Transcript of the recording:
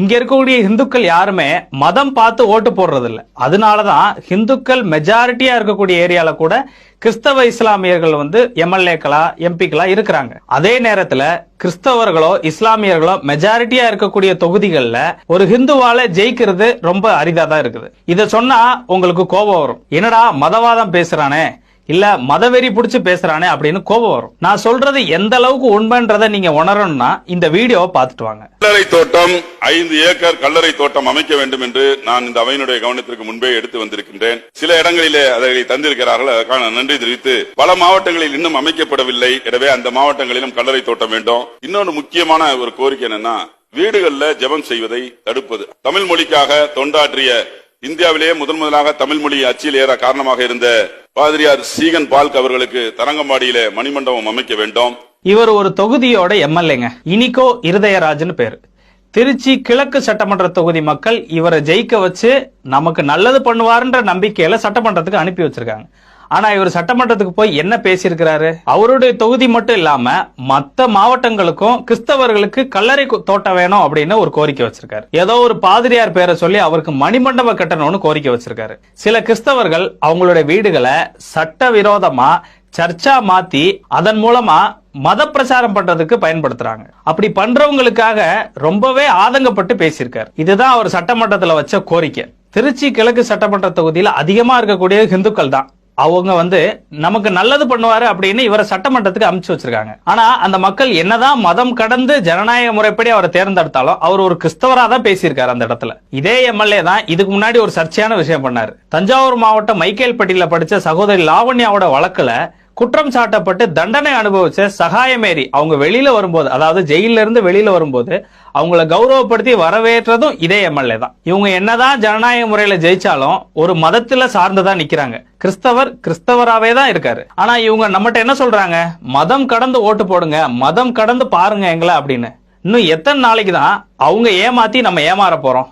இங்க இருக்கக்கூடிய இந்துக்கள் யாருமே மதம் பார்த்து ஓட்டு போடுறது இல்ல. அதனாலதான் இந்துக்கள் மெஜாரிட்டியா இருக்கக்கூடிய ஏரியால கூட கிறிஸ்தவ இஸ்லாமியர்கள் எம்எல்ஏக்களா எம்பிக்களா இருக்கிறாங்க. அதே நேரத்துல கிறிஸ்தவர்களோ இஸ்லாமியர்களோ மெஜாரிட்டியா இருக்கக்கூடிய தொகுதிகள்ல ஒரு ஹிந்துவால ஜெயிக்கிறது ரொம்ப அரிதா தான் இருக்குது. இத சொன்னா உங்களுக்கு கோபம் வரும், என்னடா மதவாதம் பேசுறானே, இல்ல மதவெறி புடிச்சு பேசுறானே அப்படின்னு கோபம் வரும். நான் சொல்றது எந்த அளவுக்கு உண்மைன்றதை நீங்க உணரணும்னா இந்த வீடியோவை பார்த்துட்டு வாங்க. கல்லறை தோட்டம் 5 ஏக்கர் கல்லறை தோட்டம் அமைக்க வேண்டும் என்று நான் இந்த அவையினுடைய கவனத்திற்கு முன்பே எடுத்து வந்திருக்கின்றேன். சில இடங்களிலே அதை தந்திருக்கிறார்கள், அதற்கான நன்றி தெரிவித்து பல மாவட்டங்களில் இன்னும் அமைக்கப்படவில்லை. எனவே அந்த மாவட்டங்களிலும் கல்லறை தோட்டம் வேண்டும். இன்னொன்று முக்கியமான ஒரு கோரிக்கை என்னன்னா, வீடுகள்ல ஜெபம் செய்வதை தடுப்பது. தமிழ் மொழிக்காக தொண்டாற்றிய, இந்தியாவிலேயே முதலாக தமிழ் மொழி அச்சில் ஏற காரணமாக இருந்த பாதிரியார் சீகன் பால்க் அவர்களுக்கு தரங்கம்பாடியில மணிமண்டபம் அமைக்க வேண்டும். இவர் ஒரு தொகுதியோட எம்எல்ஏங்க, இனிகோ இருதயராஜன் பேரு. திருச்சி கிழக்கு சட்டமன்ற தொகுதி மக்கள் இவரை ஜெயிக்க வச்சு நமக்கு நல்லது பண்ணுவாருன்ற நம்பிக்கையில சட்டமன்றத்துக்கு அனுப்பி வச்சிருக்காங்க. ஆனா இவர் சட்டமன்றத்துக்கு போய் என்ன பேசியிருக்கிறாரு? அவருடைய தொகுதி மட்டும் இல்லாம மத்த மாவட்டங்களுக்கும் கிறிஸ்தவர்களுக்கு கல்லறை தோட்டம் வேணும் அப்படின்னு ஒரு கோரிக்கை வச்சிருக்காரு. ஏதோ ஒரு பாதிரியார் பேரை சொல்லி அவருக்கு மணிமண்டப கட்டணும்னு கோரிக்கை வச்சிருக்காரு. சில கிறிஸ்தவர்கள் அவங்களுடைய வீடுகளை சட்டவிரோதமா சர்ச்சா மாத்தி அதன் மூலமா மத பிரச்சாரம் பண்றதுக்கு பயன்படுத்துறாங்க. அப்படி பண்றவங்களுக்காக ரொம்பவே ஆதங்கப்பட்டு பேசியிருக்காரு. இதுதான் அவர் சட்டமன்றத்துல வச்ச கோரிக்கை. திருச்சி கிழக்கு சட்டமன்ற தொகுதியில அதிகமா இருக்கக்கூடிய இந்துக்கள் தான். அவங்க நமக்கு நல்லது பண்ணுவாரு அப்படின்னு இவரை சட்டமன்றத்துக்கு அனுப்பிச்சு வச்சிருக்காங்க. ஆனா அந்த மக்கள் என்னதான் மதம் கடந்து ஜனநாயக முறைப்படி அவரை தேர்ந்தெடுத்தாலும் அவர் ஒரு கிறிஸ்தவரா தான் பேசியிருக்காரு அந்த இடத்துல. இதே எம்எல்ஏ தான் இதுக்கு முன்னாடி ஒரு சர்ச்சையான விஷயம் பண்ணாரு. தஞ்சாவூர் மாவட்டம் மைக்கேல்பட்டியில படிச்ச சகோதரி லாவண்யாவோட வழக்குல குற்றம் சாட்டப்பட்டு தண்டனை அனுபவிச்ச சகாயமேரி அவங்க வெளியில வரும்போது, அதாவது ஜெயில இருந்து வெளியில வரும்போது அவங்கள கௌரவப்படுத்தி வரவேற்றதும் இதே எம்எல்ஏ தான். இவங்க என்னதான் ஜனநாயக முறையில ஜெயிச்சாலும் ஒரு மதத்துல சார்ந்துதான் நிக்கிறாங்க. கிறிஸ்தவராவே தான் இருக்காரு. ஆனா இவங்க நம்மகிட்ட என்ன சொல்றாங்க? மதம் கடந்து ஓட்டு போடுங்க, மதம் கடந்து பாருங்க எங்களை அப்படின்னு. இன்னும் எத்தனை நாளைக்கு தான் அவங்க ஏமாத்தி நம்ம ஏமாற போறோம்?